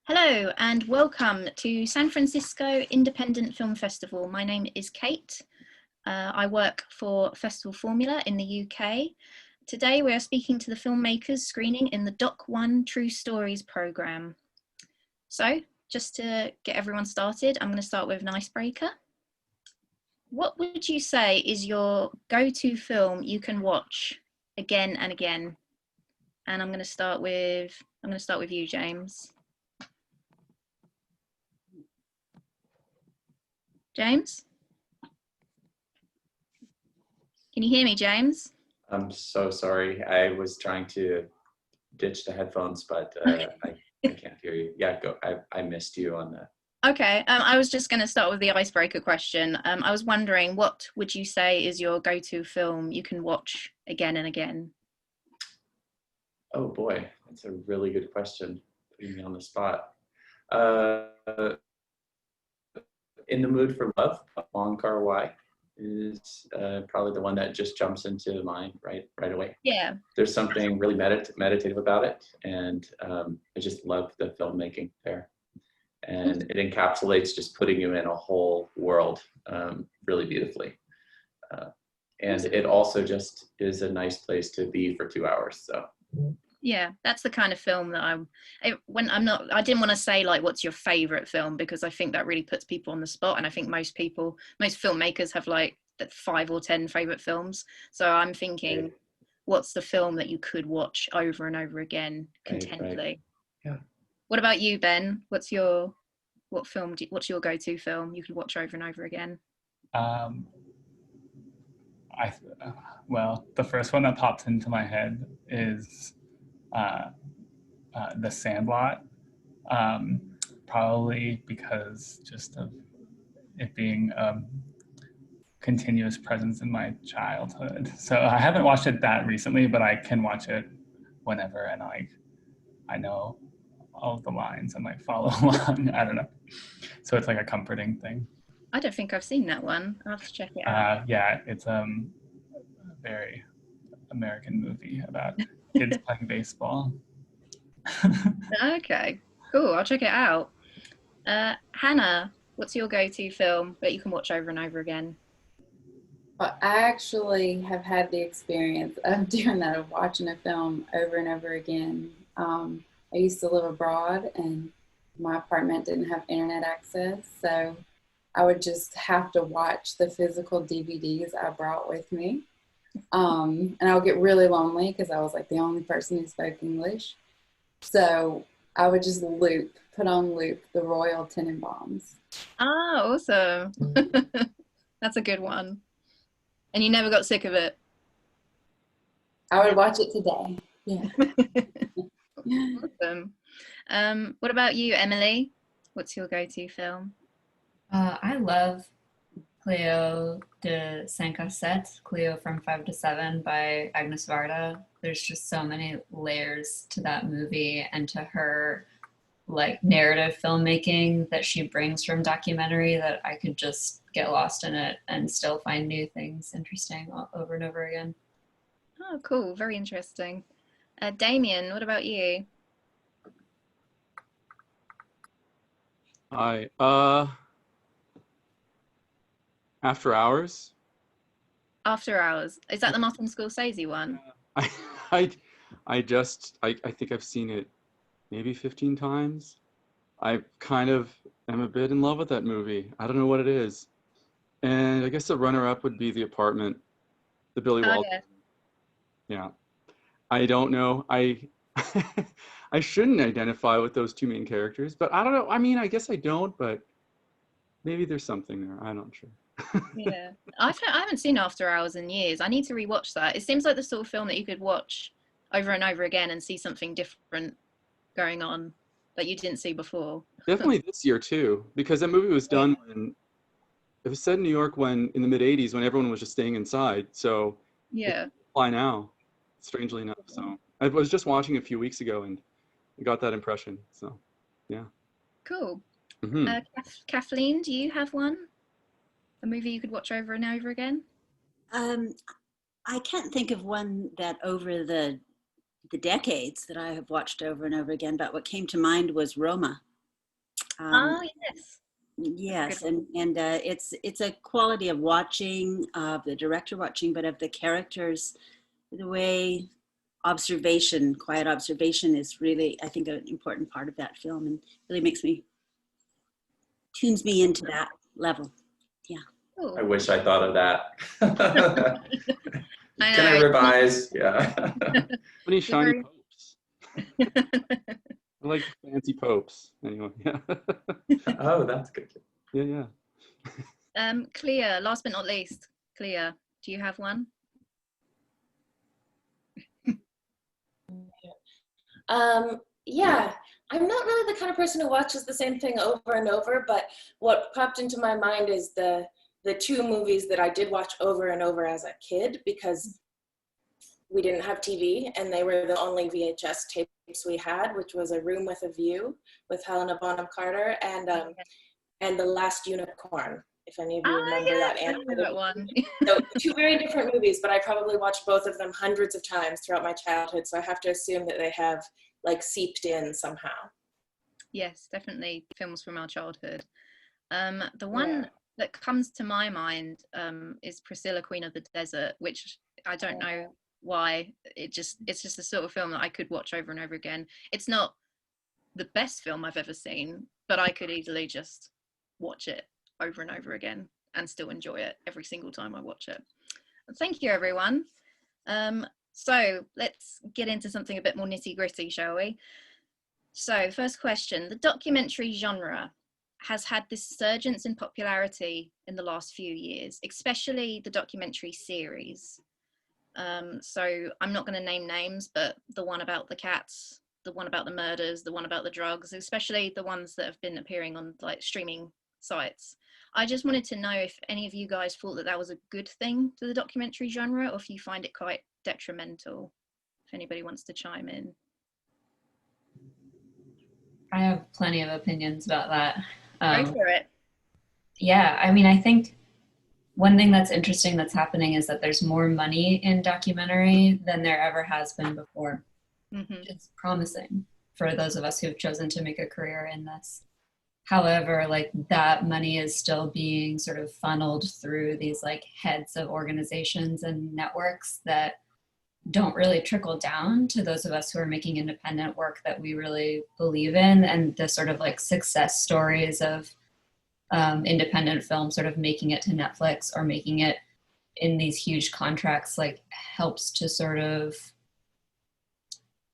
Hello and welcome to San Francisco Independent Film Festival. My name is Kate. I work for Festival Formula in the UK. Today we are speaking to the filmmakers screening in the Doc One True Stories programme. So just to get everyone started, I'm going to start with an icebreaker. What would you say is your go-to film you can watch again and again? And I'm going to start with you, James. James? Can you hear me, James? I'm so sorry. I was trying to ditch the headphones, but I can't hear you. Yeah, go. I missed you on that. Okay, I was just going to start with the icebreaker question. I was wondering, what would you say is your go-to film you can watch again and again? Oh boy, that's a really good question. Putting me on the spot. Uh, In the Mood for Love, Wong Kar-wai is probably the one that just jumps into mind right away. Yeah. There's something really meditative about it, and I just love the filmmaking there. And it encapsulates just putting you in a whole world really beautifully. And it also just is a nice place to be for 2 hours. So Yeah, that's the kind of film that I didn't want to say like what's your favorite film, because I think that really puts people on the spot, and I think most filmmakers have like 5 or 10 favorite films. So I'm thinking, right. What's the film that you could watch over and over again contentedly? Right. Yeah. What about you, Ben? What's your go-to film you could watch over and over again? Well, the first one that pops into my head is The Sandlot, probably because just of it being a continuous presence in my childhood. So I haven't watched it that recently, but I can watch it whenever, and I know all of the lines and like follow along. I don't know. So it's like a comforting thing. I don't think I've seen that one. I'll have to check it out. Yeah, it's a very American movie about kids playing baseball. Okay, cool. I'll check it out. Hannah, what's your go-to film that you can watch over and over again? Well, I actually have had the experience of doing that, of watching a film over and over again. I used to live abroad, and my apartment didn't have internet access, so I would just have to watch the physical DVDs I brought with me. And I would get really lonely because I was like the only person who spoke English. So I would just put on loop the Royal Tenenbaums. Ah, awesome. That's a good one. And you never got sick of it? I would watch it today. Yeah. Awesome. What about you, Emily? What's your go-to film? I love Cleo de Saint-Cassette, Cleo from 5 to 7 by Agnes Varda. There's just so many layers to that movie and to her like narrative filmmaking that she brings from documentary that I could just get lost in it and still find new things interesting over and over again. Oh, cool. Very interesting. Damien, what about you? Hi. After Hours. After Hours. Is that the Martin Scorsese one? I I think I've seen it maybe 15 times. I kind of am a bit in love with that movie. I don't know what it is. And I guess the runner-up would be The Apartment, the Billy Wilder. Yeah. Yeah. I don't know. I shouldn't identify with those two main characters, but I don't know. I mean, I guess I don't, but maybe there's something there. I'm not sure. Yeah, I haven't seen After Hours in years. I need to rewatch that. It seems like the sort of film that you could watch over and over again and see something different going on that you didn't see before. Definitely this year too, because that movie was done when it was set in New York in the mid 80s when everyone was just staying inside. So yeah, fly now, strangely enough. So I was just watching a few weeks ago and I got that impression. So yeah. Cool. Mm-hmm. Kathleen, do you have one? A movie you could watch over and over again? I can't think of one that over the decades that I have watched over and over again, but what came to mind was Roma. Oh, yes. Yes, Good. and it's a quality of watching, of the director watching, but of the characters, the way observation, quiet observation is really, I think, an important part of that film, and really tunes me into that level. Cool. I wish I thought of that. I Can I know, it's not- revise? Yeah. Many shiny very- popes. I like fancy popes. Anyway, yeah. Oh, that's good. Yeah. Clea, last but not least, Clea, do you have one? Yeah, I'm not really the kind of person who watches the same thing over and over, but what popped into my mind is the two movies that I did watch over and over as a kid, because we didn't have TV and they were the only VHS tapes we had, which was A Room with a View with Helena Bonham Carter and The Last Unicorn, if any of you remember that I know that one. So two very different movies, but I probably watched both of them hundreds of times throughout my childhood. So I have to assume that they have like seeped in somehow. Yes, definitely films from our childhood. The one that comes to my mind is Priscilla, Queen of the Desert, which I don't know why. It's just the sort of film that I could watch over and over again. It's not the best film I've ever seen, but I could easily just watch it over and over again and still enjoy it every single time I watch it. Thank you, everyone. So let's get into something a bit more nitty gritty, shall we? So first question, the documentary genre has had this surgence in popularity in the last few years, especially the documentary series. So I'm not going to name names, but the one about the cats, the one about the murders, the one about the drugs, especially the ones that have been appearing on like streaming sites. I just wanted to know if any of you guys thought that was a good thing to the documentary genre, or if you find it quite detrimental. If anybody wants to chime in. I have plenty of opinions about that. Go for it. Yeah, I mean, I think one thing that's interesting that's happening is that there's more money in documentary than there ever has been before. Mm-hmm. It's promising for those of us who have chosen to make a career in this. However, like that money is still being sort of funneled through these like heads of organizations and networks that don't really trickle down to those of us who are making independent work that we really believe in, and the sort of like success stories of independent film sort of making it to Netflix or making it in these huge contracts like helps to sort of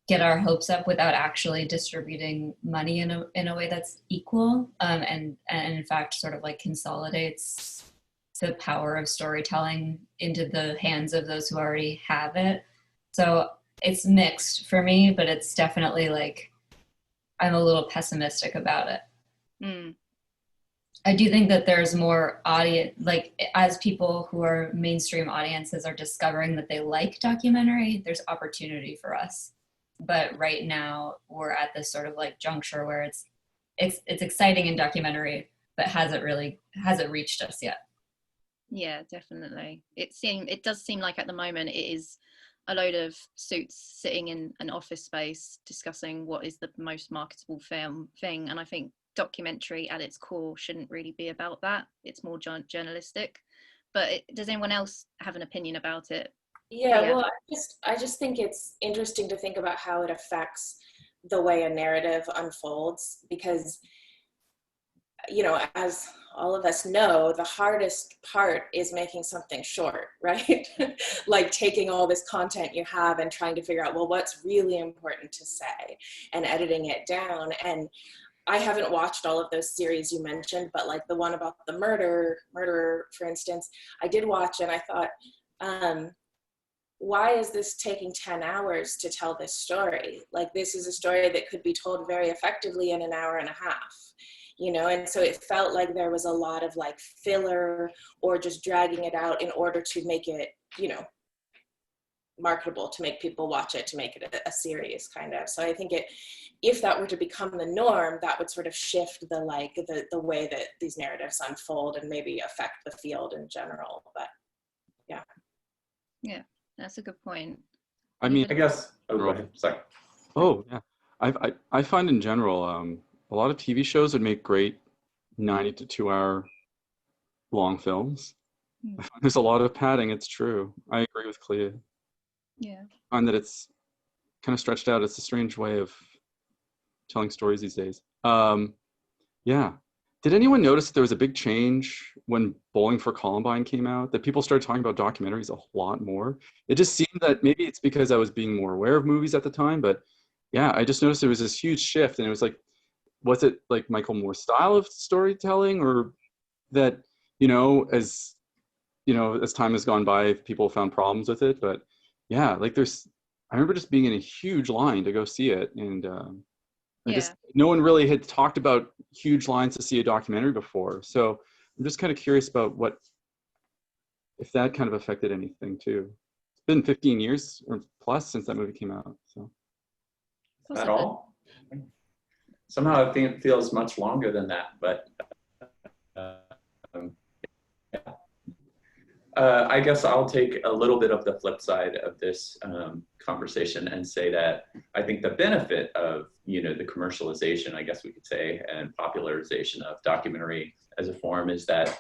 get our hopes up without actually distributing money in a way that's equal, and in fact sort of like consolidates the power of storytelling into the hands of those who already have it. So it's mixed for me, but it's definitely like I'm a little pessimistic about it. Mm. I do think that there's more audience, like as people who are mainstream audiences are discovering that they like documentary, there's opportunity for us. But right now we're at this sort of like juncture where it's exciting in documentary, but hasn't reached us yet. Yeah, definitely. It does seem like at the moment it is a load of suits sitting in an office space discussing what is the most marketable film thing, and I think documentary at its core shouldn't really be about that. It's more journalistic. But does anyone else have an opinion about it? Yeah, Yeah. well, I just think it's interesting to think about how it affects the way a narrative unfolds, because, you know, as all of us know, the hardest part is making something short, right? Like taking all this content you have and trying to figure out, well, what's really important to say, and editing it down. And I haven't watched all of those series you mentioned, but like the one about the murderer, for instance, I did watch, and I thought, why is this taking 10 hours to tell this story? Like, this is a story that could be told very effectively in an hour and a half, you know? And so it felt like there was a lot of like filler or just dragging it out in order to make it, you know, marketable, to make people watch it, to make it a series kind of. So I think if that were to become the norm, that would sort of shift the way that these narratives unfold and maybe affect the field in general. But yeah. Yeah, that's a good point. I mean, I guess. Oh, go ahead. Sorry. oh yeah, I find in general a lot of TV shows would make great 90 to 2 hour long films. There's a lot of padding, it's true. I agree with Clea. Yeah. I find that it's kind of stretched out. It's a strange way of telling stories these days. Yeah. Did anyone notice that there was a big change when Bowling for Columbine came out? That people started talking about documentaries a lot more? It just seemed that maybe it's because I was being more aware of movies at the time, but yeah, I just noticed there was this huge shift, and it was like, was it like Michael Moore's style of storytelling, or that, as time has gone by, people found problems with it? But yeah, like I remember just being in a huge line to go see it, and no one really had talked about huge lines to see a documentary before. So I'm just kind of curious about if that kind of affected anything too. It's been 15 years or plus since that movie came out. So. At all? Somehow it feels much longer than that, but yeah. I guess I'll take a little bit of the flip side of this conversation and say that I think the benefit of, the commercialization, I guess we could say, and popularization of documentary as a form is that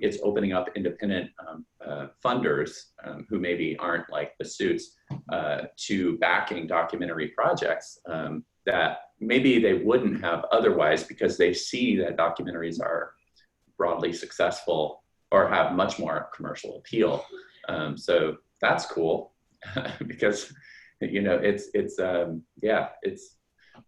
it's opening up independent funders who maybe aren't like the Suits to backing documentary projects that maybe they wouldn't have otherwise, because they see that documentaries are broadly successful or have much more commercial appeal. So that's cool because, it's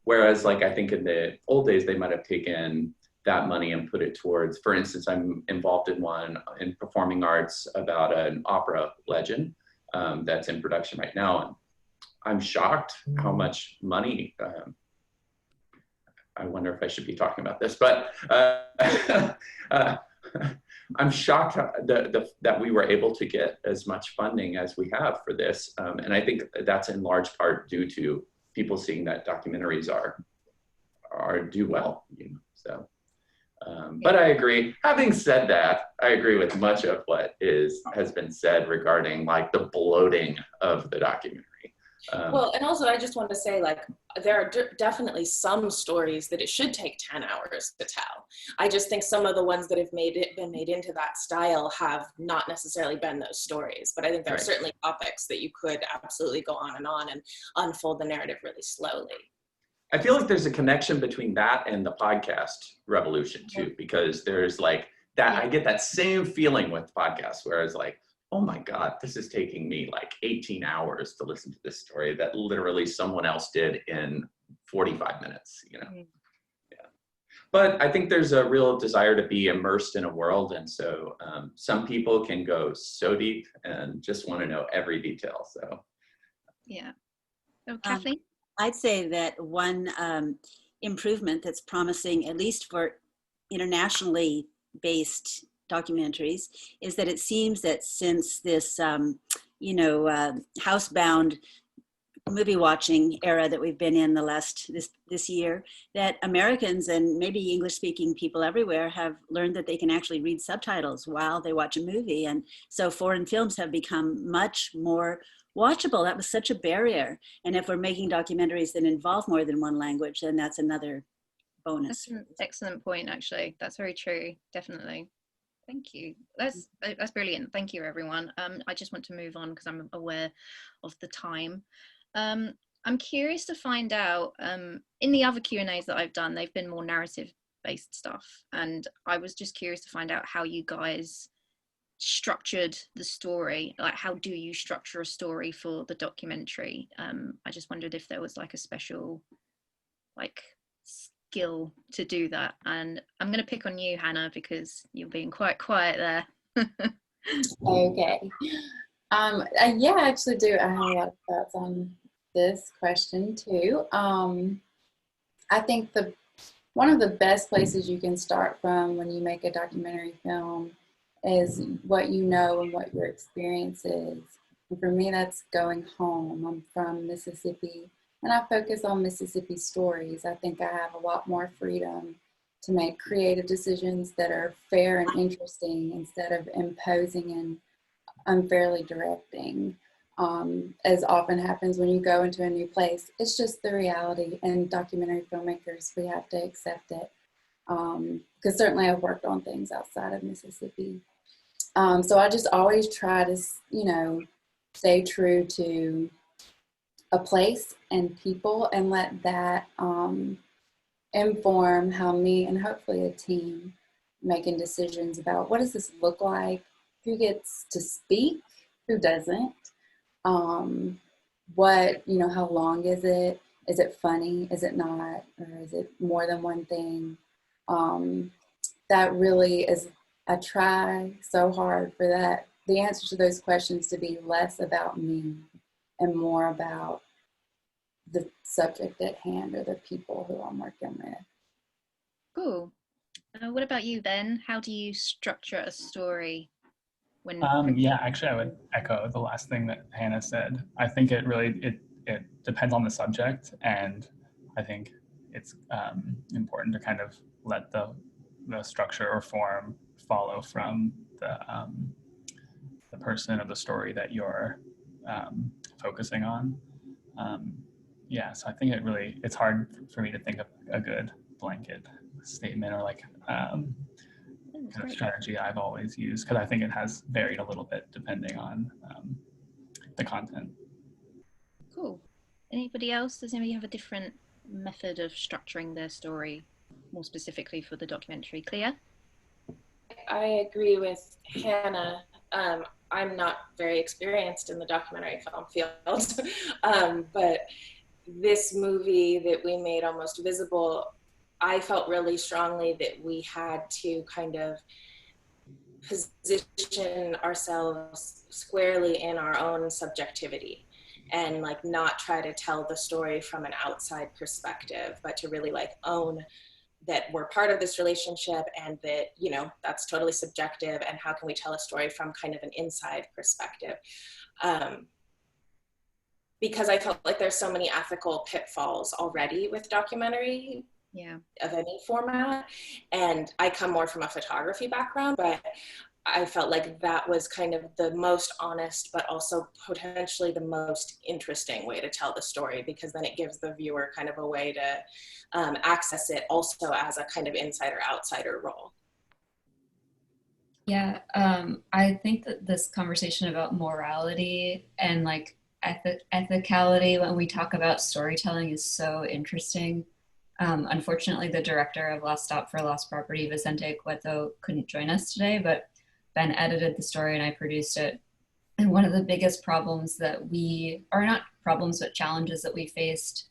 whereas like, I think in the old days, they might've taken that money and put it towards, for instance, I'm involved in one in performing arts about an opera legend that's in production right now. And I'm shocked how much money, I wonder if I should be talking about this, but I'm shocked that we were able to get as much funding as we have for this. And I think that's in large part due to people seeing that documentaries do well, so. But I agree. Having said that, I agree with much of what has been said regarding like the bloating of the documentary. Well, and also I just want to say, like, there are definitely some stories that it should take 10 hours to tell. I just think some of the ones that have been made into that style have not necessarily been those stories. But I think there are certainly topics that you could absolutely go on and unfold the narrative really slowly. I feel like there's a connection between that and the podcast revolution too, because there's like that, I get that same feeling with podcasts, whereas like, oh my God, this is taking me like 18 hours to listen to this story that literally someone else did in 45 minutes, Yeah. But I think there's a real desire to be immersed in a world. And so some people can go so deep and just want to know every detail, so. Yeah. So Kathleen? I'd say that one improvement that's promising, at least for internationally based documentaries, is that it seems that since this, housebound movie watching era that we've been in this year, that Americans and maybe English speaking people everywhere have learned that they can actually read subtitles while they watch a movie. And so foreign films have become much more watchable. That was such a barrier. And if we're making documentaries that involve more than one language, then that's another bonus. That's an excellent point, actually. That's very true. Definitely. Thank you. That's brilliant. Thank you, everyone. I just want to move on because I'm aware of the time. I'm curious to find out, in the other Q&As that I've done, they've been more narrative-based stuff. And I was just curious to find out how you guys structured the story. Like, how do you structure a story for the documentary? I just wondered if there was like a special skill to do that. And I'm going to pick on you, Hannah, because you're being quite quiet there. Okay. Yeah, I actually do. I have a lot of thoughts on this question too. I think one of the best places you can start from when you make a documentary film is what you know and what your experience is. And for me, that's going home. I'm from Mississippi, and I focus on Mississippi stories. I think I have a lot more freedom to make creative decisions that are fair and interesting instead of imposing and unfairly directing. as often happens when you go into a new place. It's just the reality, and documentary filmmakers, we have to accept it. Because certainly I've worked on things outside of Mississippi. So I just always try to, you know, stay true to a place and people, and let that inform how me and hopefully a team making decisions about what does this look like, who gets to speak, who doesn't, what, you know, how long is it funny, is it not, or is it more than one thing? That really is, I try so hard for that, the answer to those questions to be less about me and more about the subject at hand or the people who I'm working with. Cool. What about you, Ben? How do you structure a story when? Yeah, actually, I would echo the last thing that Hannah said. I think it really it depends on the subject, and I think it's important to kind of let the structure or form follow from the person or the story that you're focusing on. Yeah, so I think it's hard for me to think of a good blanket statement or like kind of strategy I've always used, because I think it has varied a little bit depending on the content. Cool. Anybody else? Does anybody have a different method of structuring their story, more specifically for the documentary? Clea? I agree with Hannah. I'm not very experienced in the documentary film field, but this movie that we made, Almost Visible, I felt really strongly that we had to kind of position ourselves squarely in our own subjectivity and like not try to tell the story from an outside perspective, but to really like own that we're part of this relationship and that, you know, that's totally subjective, and how can we tell a story from kind of an inside perspective. Because I felt like there's so many ethical pitfalls already with documentary of any format. And I come more from a photography background, but I felt like that was kind of the most honest, but also potentially the most interesting way to tell the story, because then it gives the viewer kind of a way to access it also as a kind of insider-outsider role. Yeah, I think that this conversation about morality and like ethicality when we talk about storytelling is so interesting. Unfortunately, the director of Last Stop for Lost Property, Vicente Cueto, couldn't join us today, but Ben edited the story and I produced it. And one of the biggest problems that or not problems, but challenges that we faced,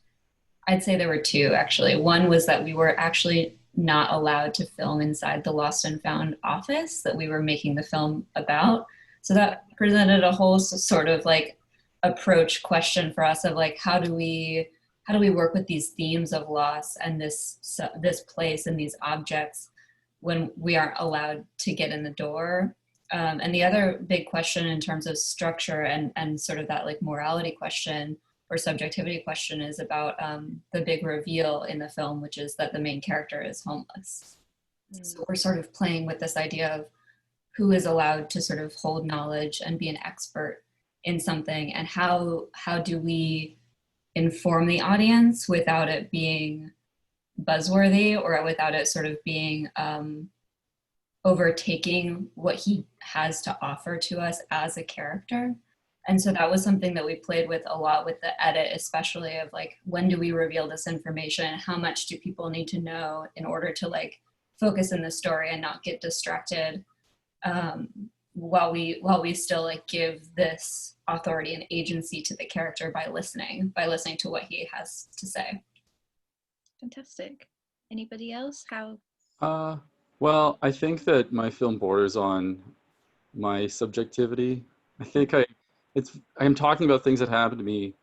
I'd say there were two actually. One was that we were actually not allowed to film inside the Lost and Found office that we were making the film about. So that presented a whole sort of like approach question for us of like, how do we work with these themes of loss and this place and these objects when we aren't allowed to get in the door? And the other big question in terms of structure and sort of that like morality question or subjectivity question is about the big reveal in the film, which is that the main character is homeless. So we're sort of playing with this idea of who is allowed to sort of hold knowledge and be an expert in something, and how do we inform the audience without it being buzzworthy or without it sort of being overtaking what he has to offer to us as a character. And so that was something that we played with a lot with the edit, especially of like, when do we reveal this information? How much do people need to know in order to like focus in the story and not get distracted while we still like give this authority and agency to the character by listening to what he has to say. Fantastic. Anybody else? How? Well, I think that my film borders on my subjectivity. I think I'm talking about things that happened to me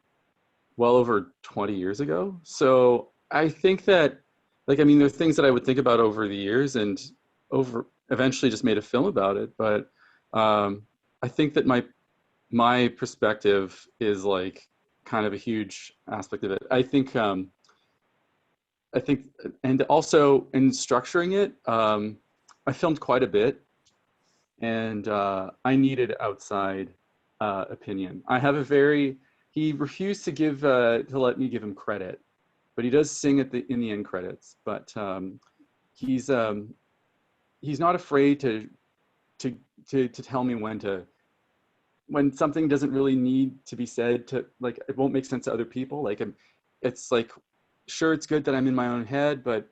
well over 20 years ago. So I think that, like, I mean, there are things that I would think about over the years and eventually just made a film about it. But I think that my perspective is like kind of a huge aspect of it. I think, and also in structuring it, I filmed quite a bit, and I needed outside opinion. I have he refused to let me give him credit, but he does sing in the end credits. But he's not afraid to tell me when something doesn't really need to be said, to like, it won't make sense to other people. Like, it's like, sure, it's good that I'm in my own head, but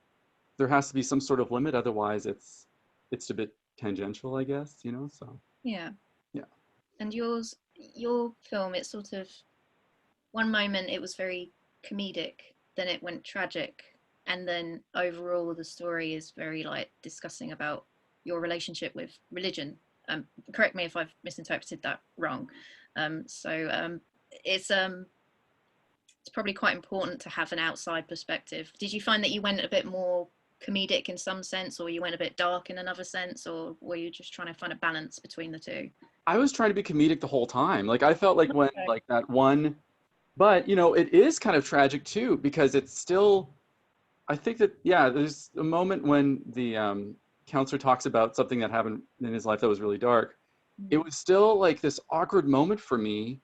there has to be some sort of limit. Otherwise it's a bit tangential, I guess, you know, so. Yeah. Yeah. And your film, it's sort of, one moment it was very comedic, then it went tragic, and then overall the story is very like discussing about your relationship with religion. Correct me if I've misinterpreted that wrong. It's probably quite important to have an outside perspective. Did you find that you went a bit more comedic in some sense, or you went a bit dark in another sense, or were you just trying to find a balance between the two? I was trying to be comedic the whole time. Like, I felt like when like that one, but you know, it is kind of tragic too, because it's still, I think that, yeah, there's a moment when the counselor talks about something that happened in his life that was really dark. It was still like this awkward moment for me.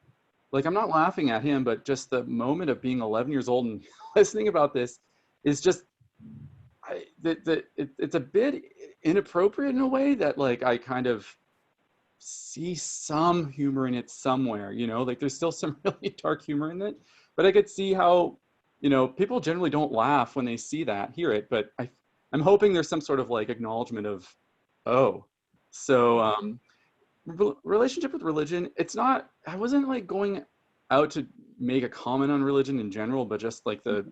Like, I'm not laughing at him, but just the moment of being 11 years old and listening about this is just, it's a bit inappropriate in a way that like I kind of see some humor in it somewhere, you know, like there's still some really dark humor in it, but I could see how, you know, people generally don't laugh when they hear it, but I'm hoping there's some sort of like acknowledgement of, oh, so relationship with religion, it's not, I wasn't like going out to make a comment on religion in general, but just like the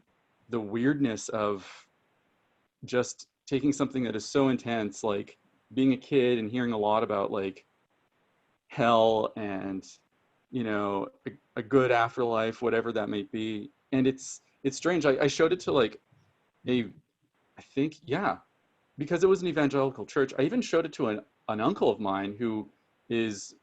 weirdness of just taking something that is so intense, like being a kid and hearing a lot about like hell and, you know, a good afterlife, whatever that may be. And it's strange. I showed it to like I think, yeah, because it was an evangelical church. I even showed it to an uncle of mine who is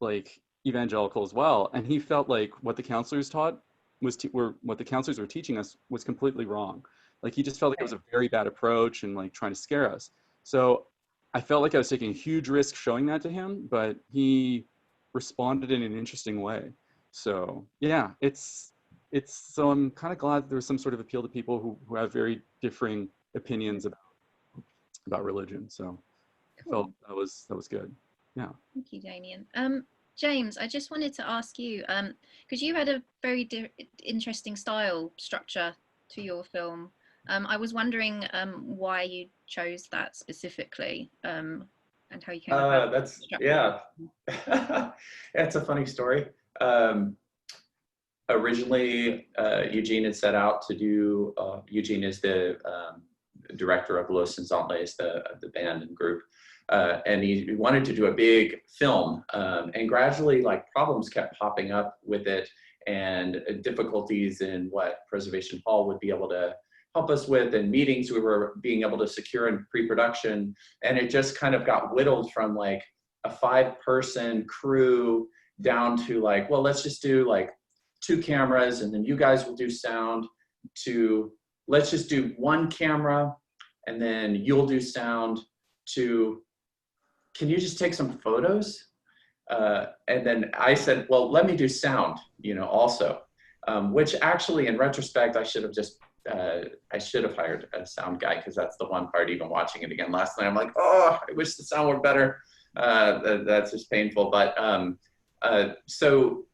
like evangelical as well. And he felt like what the counselors taught what the counselors were teaching us was completely wrong. Like, he just felt like it was a very bad approach and like trying to scare us. So I felt like I was taking a huge risk showing that to him, but he responded in an interesting way. So yeah, so I'm kind of glad there was some sort of appeal to people who have very differing opinions about religion. So Cool. I felt that was good. Yeah. Thank you, Damien. James, I just wanted to ask you, because you had a very interesting style structure to your film. I was wondering why you chose that specifically, and how you came about. That's, yeah. It's a funny story. Originally, Eugene had set out to do, Eugene is the director of Los Inzantles, the band and group. And he wanted to do a big film, and gradually like problems kept popping up with it, and difficulties in what Preservation Hall would be able to help us with, and meetings we were being able to secure in pre-production. And it just kind of got whittled from like a 5-person crew down to like, well, let's just do like 2 cameras and then you guys will do sound, to let's just do 1 camera and then you'll do sound, to can you just take some photos? And then I said, well, let me do sound, you know, also, which actually in retrospect, I should have hired a sound guy, because that's the one part, even watching it again last night, I'm like, oh, I wish the sound were better. That's just painful. But so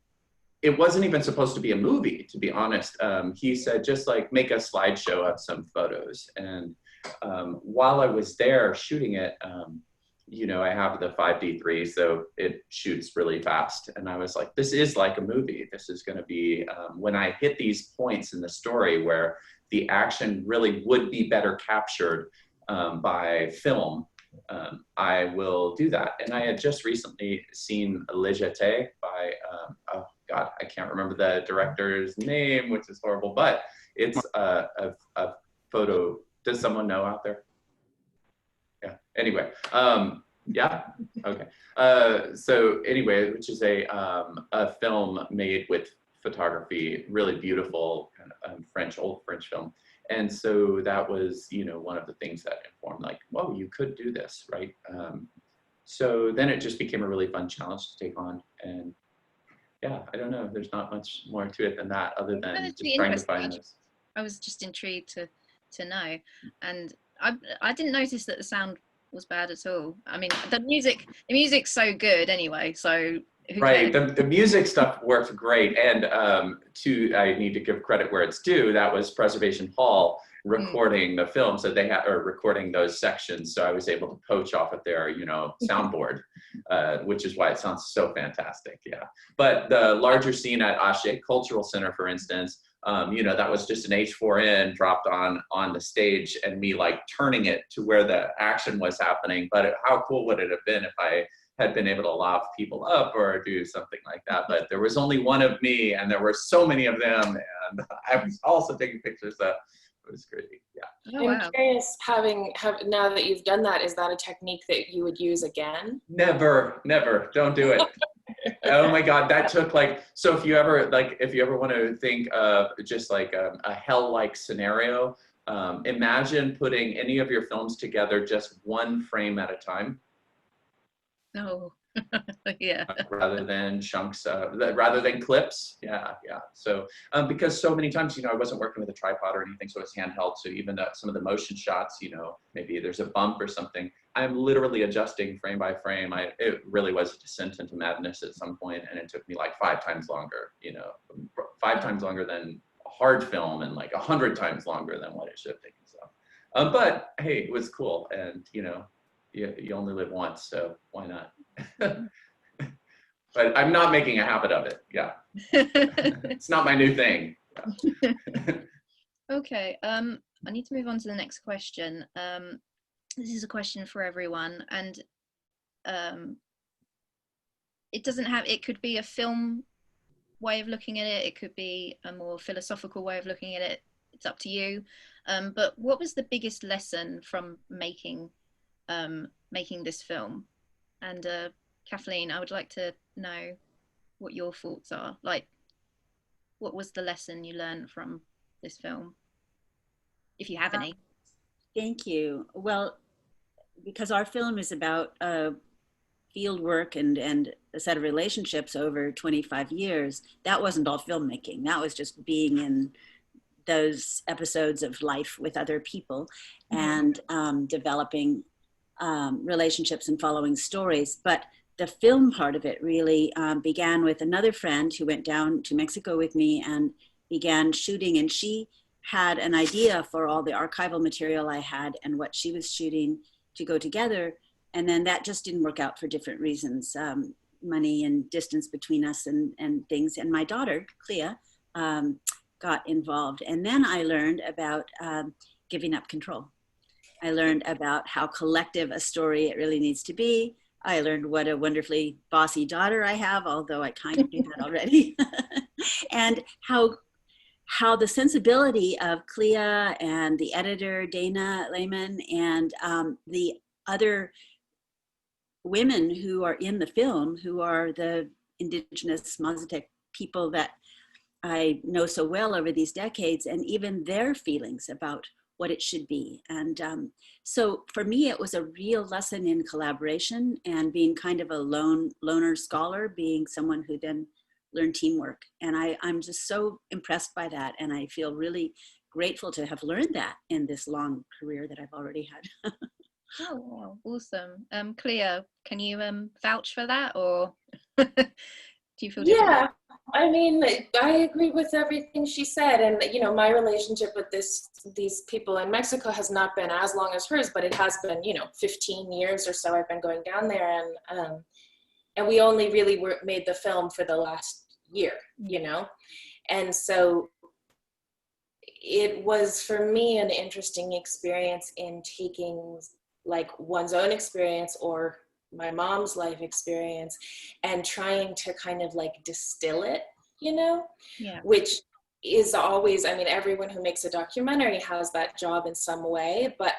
it wasn't even supposed to be a movie, to be honest. He said, just like make a slideshow of some photos. And while I was there shooting it, you know, I have the 5D3, so it shoots really fast. And I was like, this is like a movie. This is going to be, when I hit these points in the story where the action really would be better captured by film, I will do that. And I had just recently seen Le Jeté by, oh God, I can't remember the director's name, which is horrible, but it's a photo. Does someone know out there? Yeah, anyway, yeah, okay. So anyway, which is a film made with photography, really beautiful, old French film. And so that was, you know, one of the things that informed like, whoa, you could do this, right? So then it just became a really fun challenge to take on. And yeah, I don't know. There's not much more to it than that, other than That'd just be trying to interesting, find actually. those. I was just intrigued to know, and I didn't notice that the sound was bad at all. I mean, the music's so good anyway, so who Right, cares? the music stuff worked great, and I need to give credit where it's due. That was Preservation Hall recording the film, so they had, or recording those sections. So I was able to poach off of their, soundboard, which is why it sounds so fantastic. Yeah, but the larger scene at Ashe Cultural Center, for instance, that was just an H4n dropped on the stage, and me like turning it to where the action was happening. But how cool would it have been if I had been able to loft people up or do something like that? But there was only one of me, and there were so many of them, and I was also taking pictures. So it was crazy. Yeah. Oh, wow. I'm curious, now that you've done that, is that a technique that you would use again? Never, don't do it. Oh my God, that took so if you ever want to think of just like a hell-like scenario, imagine putting any of your films together just one frame at a time. Oh, yeah. Rather than chunks, rather than clips. Yeah. So because so many times, I wasn't working with a tripod or anything, so it's handheld. So even some of the motion shots, maybe there's a bump or something, I'm literally adjusting frame by frame. It really was a descent into madness at some point, and it took me like 5 times longer, 5 times longer than a hard film, and like 100 times longer than what it should have taken. So, but hey, it was cool, and you only live once, so why not? But I'm not making a habit of it. Yeah. It's not my new thing. Yeah. Okay, I need to move on to the next question. This is a question for everyone, and it could be a film way of looking at it, it could be a more philosophical way of looking at it. It's up to you. But what was the biggest lesson from making this film? And Kathleen, I would like to know what your thoughts are. Like, what was the lesson you learned from this film, if you have any? Thank you. Well, because our film is about field work and a set of relationships over 25 years, that wasn't all filmmaking. That was just being in those episodes of life with other people and developing relationships and following stories. But the film part of it really began with another friend who went down to Mexico with me and began shooting, and she had an idea for all the archival material I had and what she was shooting to go together. And then that just didn't work out for different reasons, money and distance between us and things. And my daughter, Clea, got involved. And then I learned about giving up control. I learned about how collective a story it really needs to be. I learned what a wonderfully bossy daughter I have, although I kind of do that already. And how the sensibility of Clea and the editor, Dana Lehman, and the other women who are in the film, who are the indigenous Mazatec people that I know so well over these decades, and even their feelings about what it should be. And so for me, it was a real lesson in collaboration and being kind of a loner scholar, being someone who then learned teamwork. And I'm just so impressed by that. And I feel really grateful to have learned that in this long career that I've already had. Oh, wow, awesome. Clea, can you vouch for that, or do you feel different? Yeah, I mean, I agree with everything she said. And, my relationship with these people in Mexico has not been as long as hers, but it has been, 15 years or so I've been going down there. And we only really made the film for the last year, And so it was, for me, an interesting experience in taking like one's own experience or my mom's life experience and trying to kind of like distill it, Yeah. Which is always, I mean, everyone who makes a documentary has that job in some way, but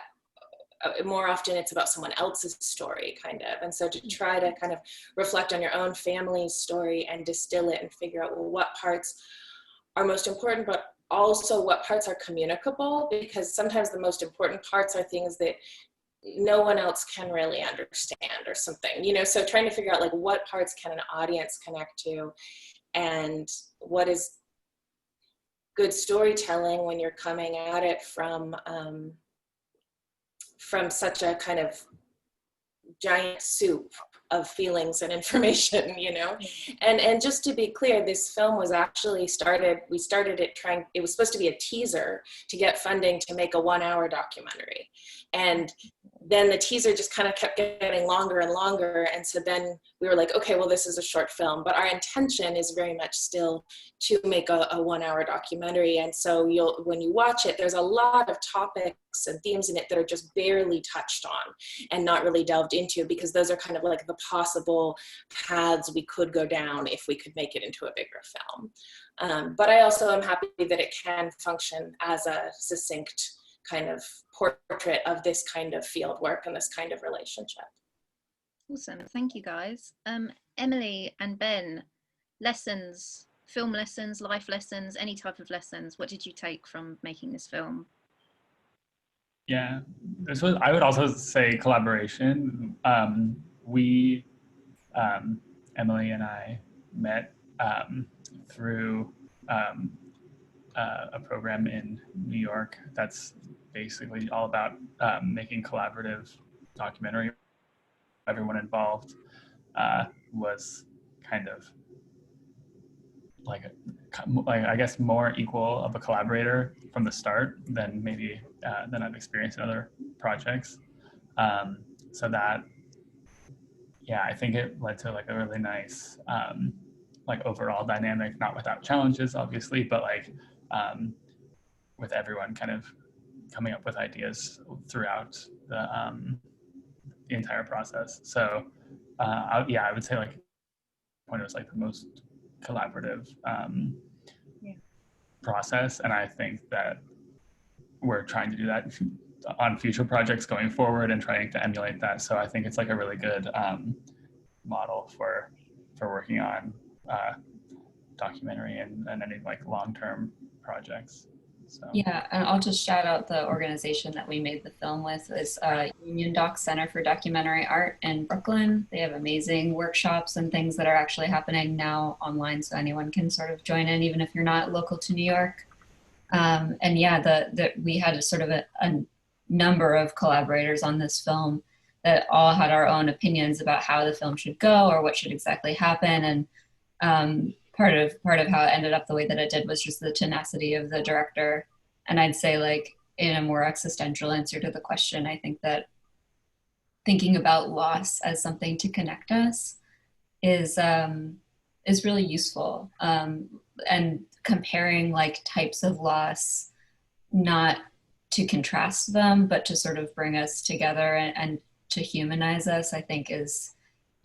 more often it's about someone else's story kind of. And so to try to kind of reflect on your own family's story and distill it and figure out, well, what parts are most important, but also what parts are communicable, because sometimes the most important parts are things that no one else can really understand or something, so trying to figure out like what parts can an audience connect to and what is good storytelling when you're coming at it from such a kind of giant soup of feelings and information, you know. And just to be clear, this film was actually we started it it was supposed to be a teaser to get funding to make a 1-hour documentary, and then the teaser just kind of kept getting longer and longer, and so then we were like, okay, well, this is a short film, but our intention is very much still to make a 1-hour documentary. And so when you watch it, there's a lot of topics and themes in it that are just barely touched on and not really delved into, because those are kind of like the possible paths we could go down if we could make it into a bigger film. But I also am happy that it can function as a succinct kind of portrait of this kind of field work and this kind of relationship. Awesome, thank you guys. Emily and Ben, lessons, film lessons, life lessons, any type of lessons, what did you take from making this film? Yeah, I would also say collaboration. Emily and I met through a program in New York that's basically all about making collaborative documentary. Everyone involved was kind of like I guess more equal of a collaborator from the start than maybe than I've experienced in other projects. So that, yeah, I think it led to like a really nice like overall dynamic, not without challenges obviously, but like with everyone kind of coming up with ideas throughout the entire process. So I would say like point was like the most collaborative process, and I think that we're trying to do that on future projects going forward and trying to emulate that. So I think it's like a really good model for working on documentary and any like long-term projects. So. Yeah, and I'll just shout out the organization that we made the film with is Union Doc Center for Documentary Art in Brooklyn. They have amazing workshops and things that are actually happening now online, so anyone can sort of join in, even if you're not local to New York. And yeah, we had a sort of a number of collaborators on this film that all had our own opinions about how the film should go or what should exactly happen. And part of how it ended up the way that it did was just the tenacity of the director. And I'd say, like, in a more existential answer to the question, I think that thinking about loss as something to connect us is really useful. And comparing like types of loss, not to contrast them, but to sort of bring us together and to humanize us, I think is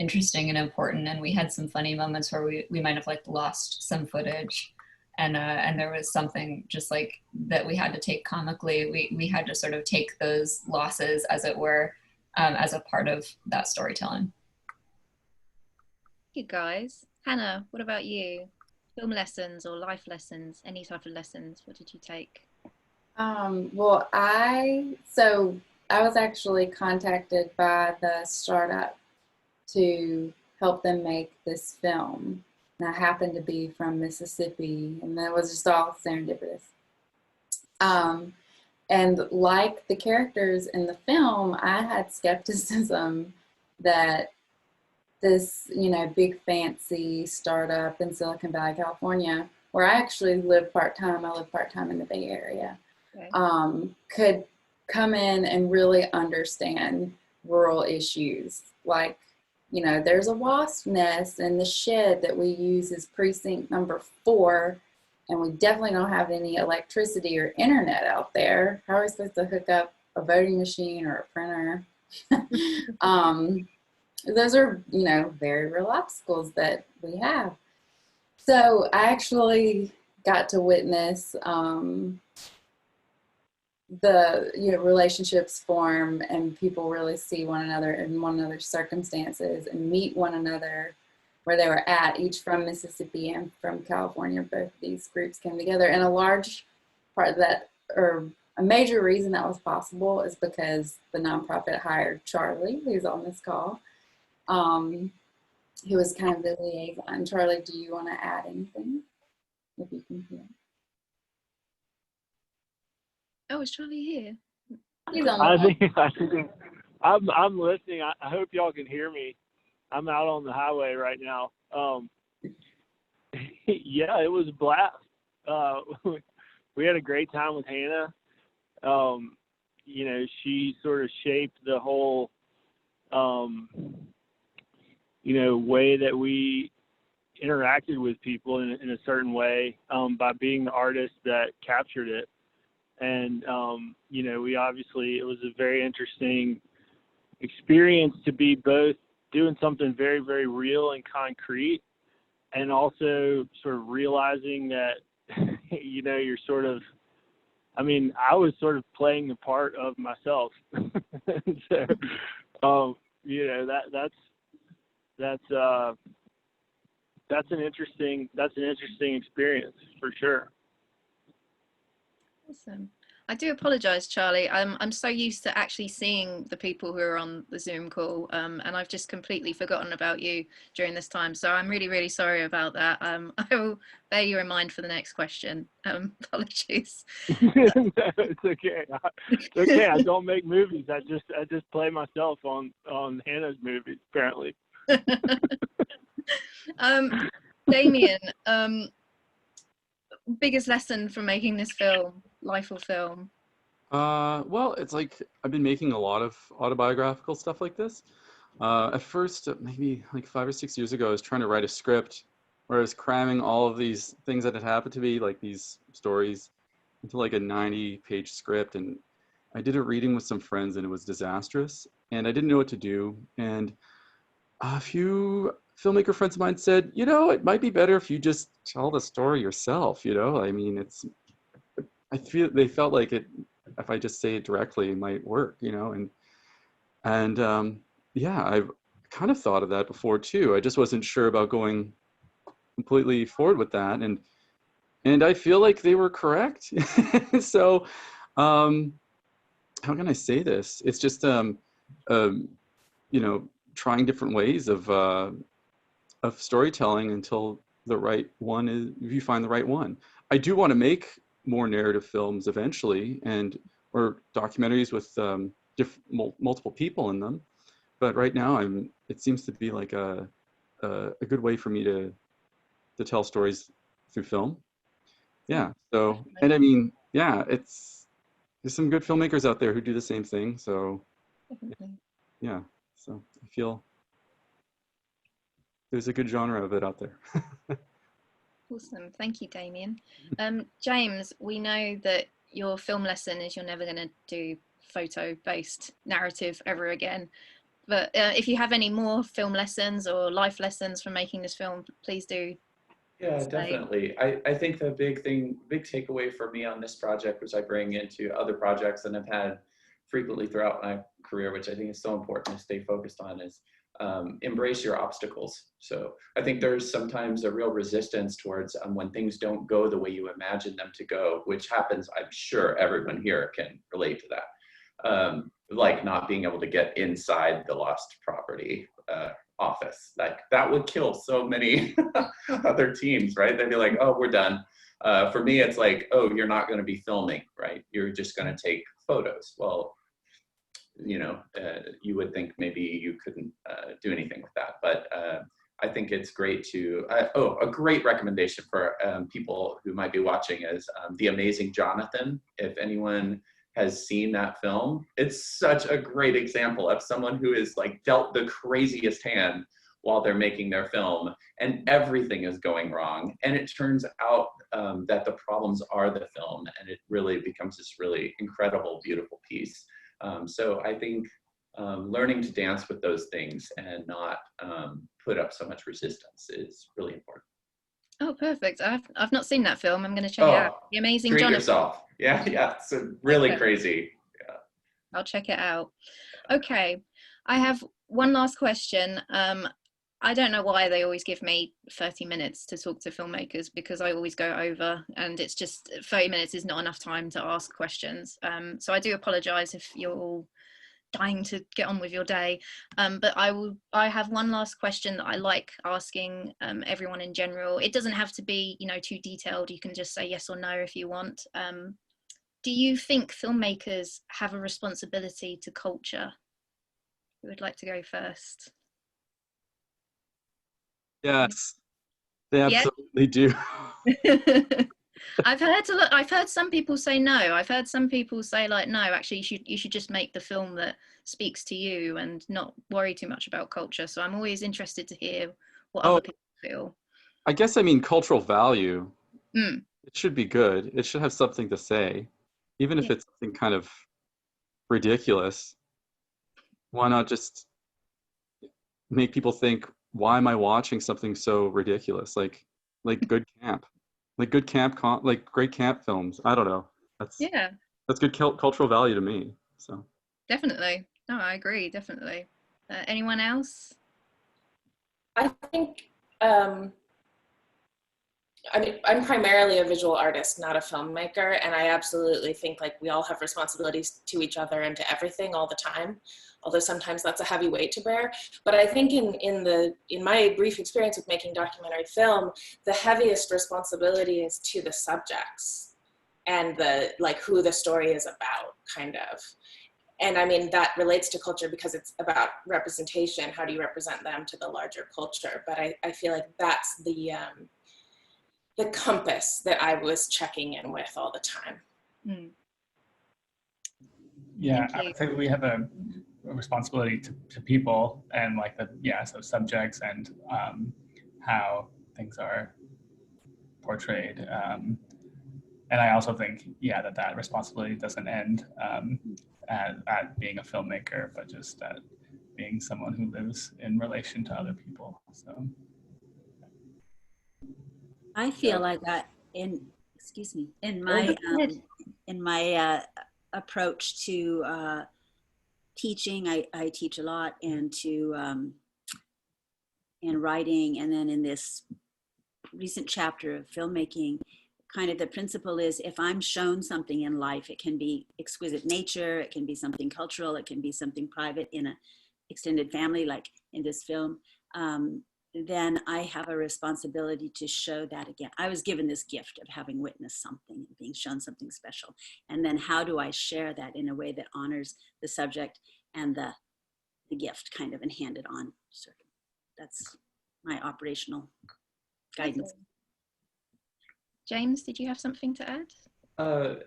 interesting and important. And we had some funny moments where we might have like lost some footage, and there was something just like that we had to take comically. We had to sort of take those losses, as it were, as a part of that storytelling. Thank you guys. Hannah, what about you? Film lessons or life lessons, any type of lessons, what did you take? Well, I was actually contacted by the startup to help them make this film. And I happened to be from Mississippi, and that was just all serendipitous. And like the characters in the film, I had skepticism that this, big fancy startup in Silicon Valley, California, where I actually live part-time, I live part-time in the Bay Area, okay, could come in and really understand rural issues. Like, there's a wasp nest in the shed that we use as precinct number 4, and we definitely don't have any electricity or internet out there. How are we supposed to hook up a voting machine or a printer? Those are, very real obstacles that we have. So I actually got to witness the relationships form, and people really see one another in one another's circumstances and meet one another where they were at, each from Mississippi and from California. Both of these groups came together, and a large part of that, or a major reason that was possible, is because the nonprofit hired Charlie, who's on this call, he was kind of the liaison. Charlie, do you want to add anything? If you can hear. Oh, is Charlie here? He's on I the think I'm listening. I hope y'all can hear me. I'm out on the highway right now. Yeah, it was a blast. We had a great time with Hannah. You know, she sort of shaped the whole, you know, way that we interacted with people in a certain way, by being the artist that captured it. And, you know, we obviously, it was a very interesting experience to be both doing something very, very real and concrete, and also sort of realizing that, you know, you're sort of, I mean, I was sort of playing the part of myself. So, you know, that's an interesting experience for sure. Awesome. I do apologize, Charlie. I'm so used to actually seeing the people who are on the Zoom call, and I've just completely forgotten about you during this time. So I'm really, really sorry about that. I will bear you in mind for the next question. Apologies. No, it's okay. It's okay. I don't make movies. I just play myself on Hannah's movies, apparently. Damien, biggest lesson from making this film, life or film? Well, it's like I've been making a lot of autobiographical stuff like this. At first, maybe like 5 or 6 years ago, I was trying to write a script where I was cramming all of these things that had happened to me, like these stories, into like a 90-page script. And I did a reading with some friends and it was disastrous. And I didn't know what to do. And a few filmmaker friends of mine said, you know, it might be better if you just tell the story yourself, you know? I mean, I feel they felt like it, if I just say it directly, it might work, you know? And yeah, I've kind of thought of that before too. I just wasn't sure about going completely forward with that. And I feel like they were correct. So, how can I say this? It's just, you know, trying different ways of storytelling until the right one is, if you find the right one. I do want to make more narrative films eventually, or documentaries with multiple people in them. But right now, it seems to be like a good way for me to tell stories through film. Yeah. So, and I mean, yeah, there's some good filmmakers out there who do the same thing. So, yeah. So I feel there's a good genre of it out there. Awesome. Thank you, Damien. James, we know that your film lesson is you're never going to do photo-based narrative ever again. But if you have any more film lessons or life lessons from making this film, please do. Yeah, definitely. I think the big takeaway for me on this project, which I bring into other projects and have had frequently throughout my career, which I think is so important to stay focused on, is embrace your obstacles. So I think there's sometimes a real resistance towards when things don't go the way you imagine them to go, which happens, I'm sure everyone here can relate to that. Like not being able to get inside the lost property office. Like that would kill so many other teams, right? They'd be like, oh, we're done. For me, it's like, oh, you're not going to be filming, right? You're just going to take photos. Well, you know, you would think maybe you couldn't do anything with that. But I think it's great to, a great recommendation for people who might be watching is The Amazing Jonathan. If anyone has seen that film, it's such a great example of someone who is like dealt the craziest hand while they're making their film and everything is going wrong. And it turns out that the problems are the film, and it really becomes this really incredible, beautiful piece. So I think learning to dance with those things and not put up so much resistance is really important. Oh, perfect. I've not seen that film. I'm going to check it out. The Amazing Treat Jonathan. yourself. Yeah. It's really Okay. crazy. Yeah. I'll check it out. Okay. I have one last question. I don't know why they always give me 30 minutes to talk to filmmakers, because I always go over, and it's just 30 minutes is not enough time to ask questions. So I do apologize if you're all dying to get on with your day. But I have one last question that I like asking everyone in general. It doesn't have to be, you know, too detailed. You can just say yes or no if you want. Do you think filmmakers have a responsibility to culture? Who would like to go first? Yes, they Yeah? absolutely do. I've heard some people say no. I've heard some people say like, no, actually you should just make the film that speaks to you and not worry too much about culture. So I'm always interested to hear what Oh, other people feel. I guess I mean cultural value. Mm. It should be good. It should have something to say, even if Yeah. it's something kind of ridiculous. Why not just make people think, why am I watching something so ridiculous? Like good camp, like good camp, like great camp films. I don't know. Yeah, That's good cultural value to me. So definitely. No, I agree, definitely. Anyone else? I think, I mean, I'm primarily a visual artist, not a filmmaker, and I absolutely think like we all have responsibilities to each other and to everything all the time, although sometimes that's a heavy weight to bear. But I think in my brief experience with making documentary film, the heaviest responsibility is to the subjects and the like who the story is about, kind of. And I mean, that relates to culture because it's about representation. How do you represent them to the larger culture? But I feel like that's the compass that I was checking in with all the time. Mm. Yeah, Thank I you. would say that we have a responsibility to people and like so subjects and how things are portrayed. And I also think, that responsibility doesn't end at being a filmmaker, but just at being someone who lives in relation to other people. So I feel like that in my approach to teaching, I teach a lot, and to and writing, and then in this recent chapter of filmmaking, kind of the principle is if I'm shown something in life, it can be exquisite nature, it can be something cultural, it can be something private in an extended family, like in this film, then I have a responsibility to show that again. I was given this gift of having witnessed something and being shown something special. And then how do I share that in a way that honors the subject and the gift, kind of, and hand it on? So that's my operational guidance. James, did you have something to add?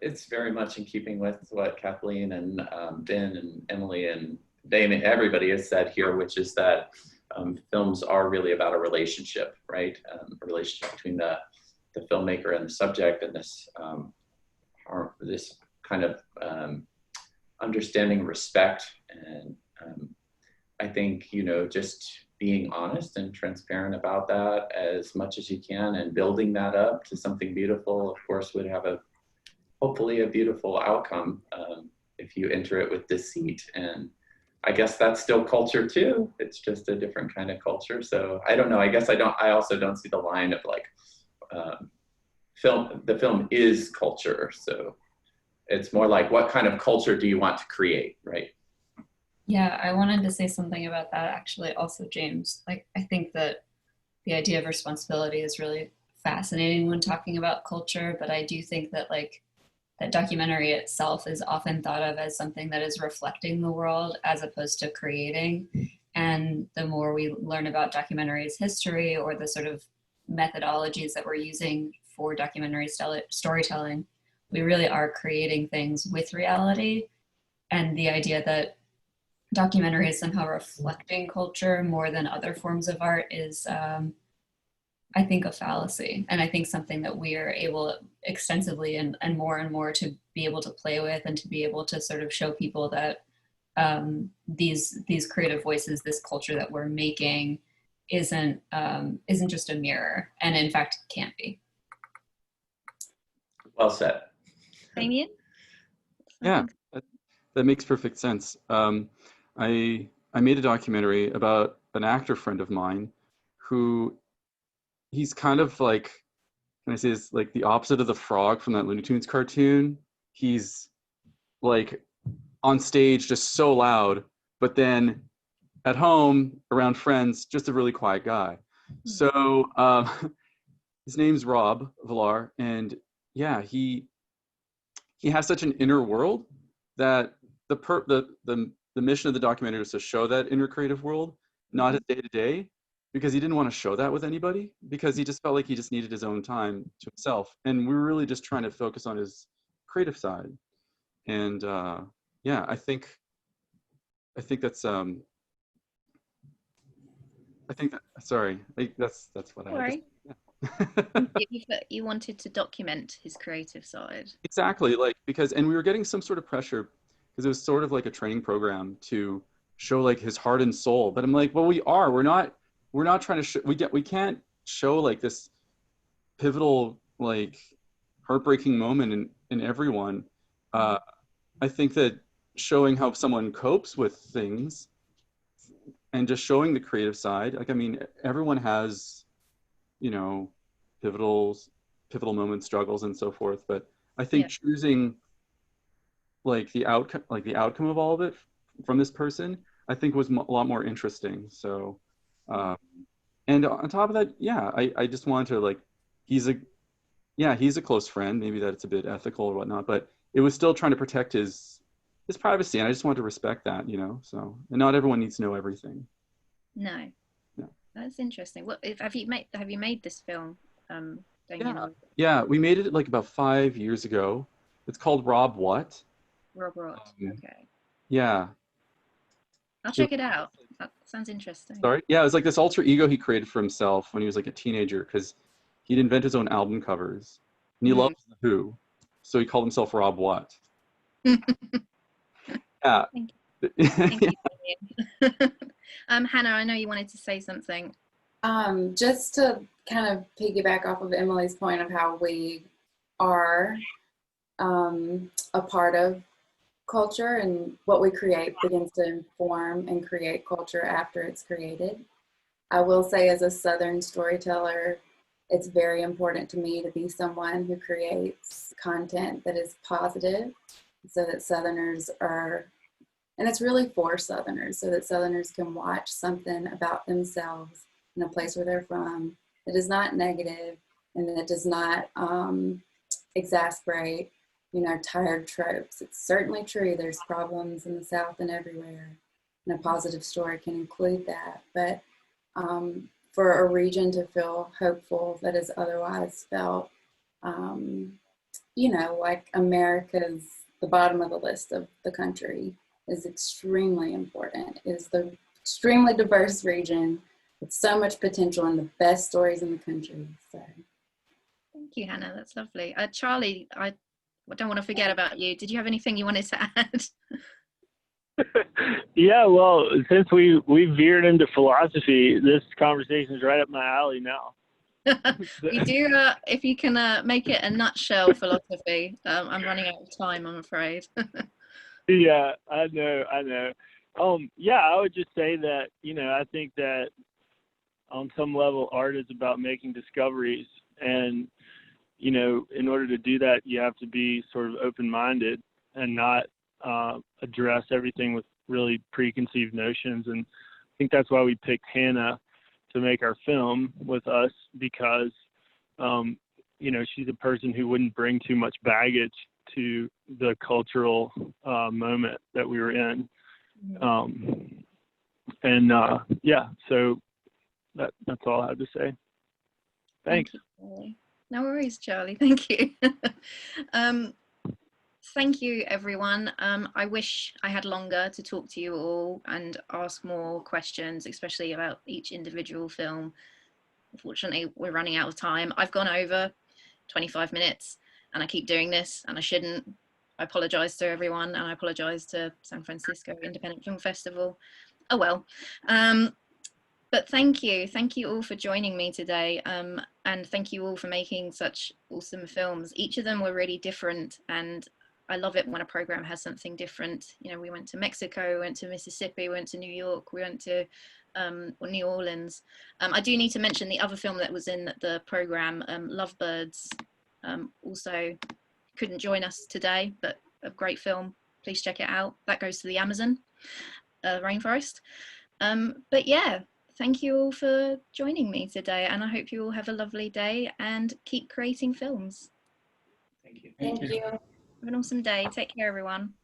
It's very much in keeping with what Kathleen and Ben and Emily and Damon, everybody has said here, which is that films are really about a relationship, right? A relationship between the filmmaker and the subject, and this kind of understanding, respect, and I think, you know, just being honest and transparent about that as much as you can, and building that up to something beautiful, of course, would have hopefully a beautiful outcome if you enter it with deceit. And I guess that's still culture too. It's just a different kind of culture. So I don't know. I guess I also don't see the line of like the film is culture. So it's more like, what kind of culture do you want to create, right? Yeah, I wanted to say something about that actually also, James. Like, I think that the idea of responsibility is really fascinating when talking about culture, but I do think that like that documentary itself is often thought of as something that is reflecting the world as opposed to creating. And the more we learn about documentary's history or the sort of methodologies that we're using for documentary storytelling, we really are creating things with reality. And the idea that documentary is somehow reflecting culture more than other forms of art is, I think, a fallacy. And I think something that we are able extensively and more to be able to play with, and to be able to sort of show people that these creative voices, this culture that we're making isn't just a mirror, and in fact can't be. Well said. Damien? Yeah, that makes perfect sense. I made a documentary about an actor friend of mine who, he's kind of like, can I say this, like the opposite of the frog from that Looney Tunes cartoon. He's like on stage just so loud, but then at home around friends, just a really quiet guy. So his name's Rob Villar, and yeah, he has such an inner world that the mission of the documentary was to show that inner creative world, not his day to day, because he didn't want to show that with anybody, because he just felt like he just needed his own time to himself, and we were really just trying to focus on his creative side. And yeah, I think that's I think that, sorry, that's what I had to say. Yeah. You wanted to document his creative side. Exactly, like, because, and we were getting some sort of pressure because it was sort of like a training program to show like his heart and soul. But I'm like, well, we're not trying to we can't show like this pivotal, like, heartbreaking moment in everyone. I think that showing how someone copes with things and just showing the creative side, like, I mean, everyone has, you know, pivotal moments, struggles, and so forth. But I think choosing like the outcome of all of it from this person, I think was a lot more interesting. So, and on top of that, yeah, I just wanted to, like, he's a close friend. Maybe that it's a bit ethical or whatnot, but it was still trying to protect his privacy, and I just wanted to respect that, you know. So, and not everyone needs to know everything. No. That's interesting. What have you made this film? Yeah, we made it like about 5 years ago. It's called Rob What? Rob What? Okay. Yeah. I'll check it out. That sounds interesting. Sorry? Yeah, it was like this alter ego he created for himself when he was like a teenager, because he'd invent his own album covers. And he loves The Who. So he called himself Rob What. Yeah. Thank you. Thank you. Hannah, I know you wanted to say something. Just to kind of piggyback off of Emily's point of how we are a part of culture, and what we create begins to inform and create culture after it's created. I will say, as a Southern storyteller, it's very important to me to be someone who creates content that is positive, so that Southerners are, and it's really for Southerners, so that Southerners can watch something about themselves in a place where they're from that is not negative and that does not exasperate, you know, tired tropes. It's certainly true there's problems in the South and everywhere, and a positive story can include that. But for a region to feel hopeful that is otherwise felt, you know, like America's the bottom of the list of the country, is extremely important. It is the extremely diverse region with so much potential and the best stories in the country. So. Thank you, Hannah. That's lovely. Charlie, I don't want to forget about you. Did you have anything you wanted to add? Yeah, well, since we veered into philosophy, this conversation is right up my alley now. We do, if you can make it a nutshell philosophy. I'm running out of time, I'm afraid. Yeah, I know. Yeah, I would just say that, you know, I think that on some level art is about making discoveries, and, you know, in order to do that, you have to be sort of open-minded and not address everything with really preconceived notions. And I think that's why we picked Hannah to make our film with us, because, you know, she's a person who wouldn't bring too much baggage to the cultural moment that we were in. Yeah, so that's all I have to say. Thanks. Thank you, Charlie. No worries, Charlie. Thank you. Thank you, everyone. I wish I had longer to talk to you all and ask more questions, especially about each individual film. Unfortunately, we're running out of time. I've gone over 25 minutes and I keep doing this, and I shouldn't. I apologize to everyone, and I apologize to San Francisco Independent Film Festival. Oh well. But thank you all for joining me today, and thank you all for making such awesome films. Each of them were really different, and I love it when a program has something different. You know, we went to Mexico, we went to Mississippi, we went to New York, we went to New Orleans. I do need to mention the other film that was in the program, Lovebirds. Also couldn't join us today, but a great film. please check it out. That goes to the Amazon rainforest. But yeah, thank you all for joining me today, and I hope you all have a lovely day and keep creating films. Thank you. Thank you. Have an awesome day. Take care, everyone.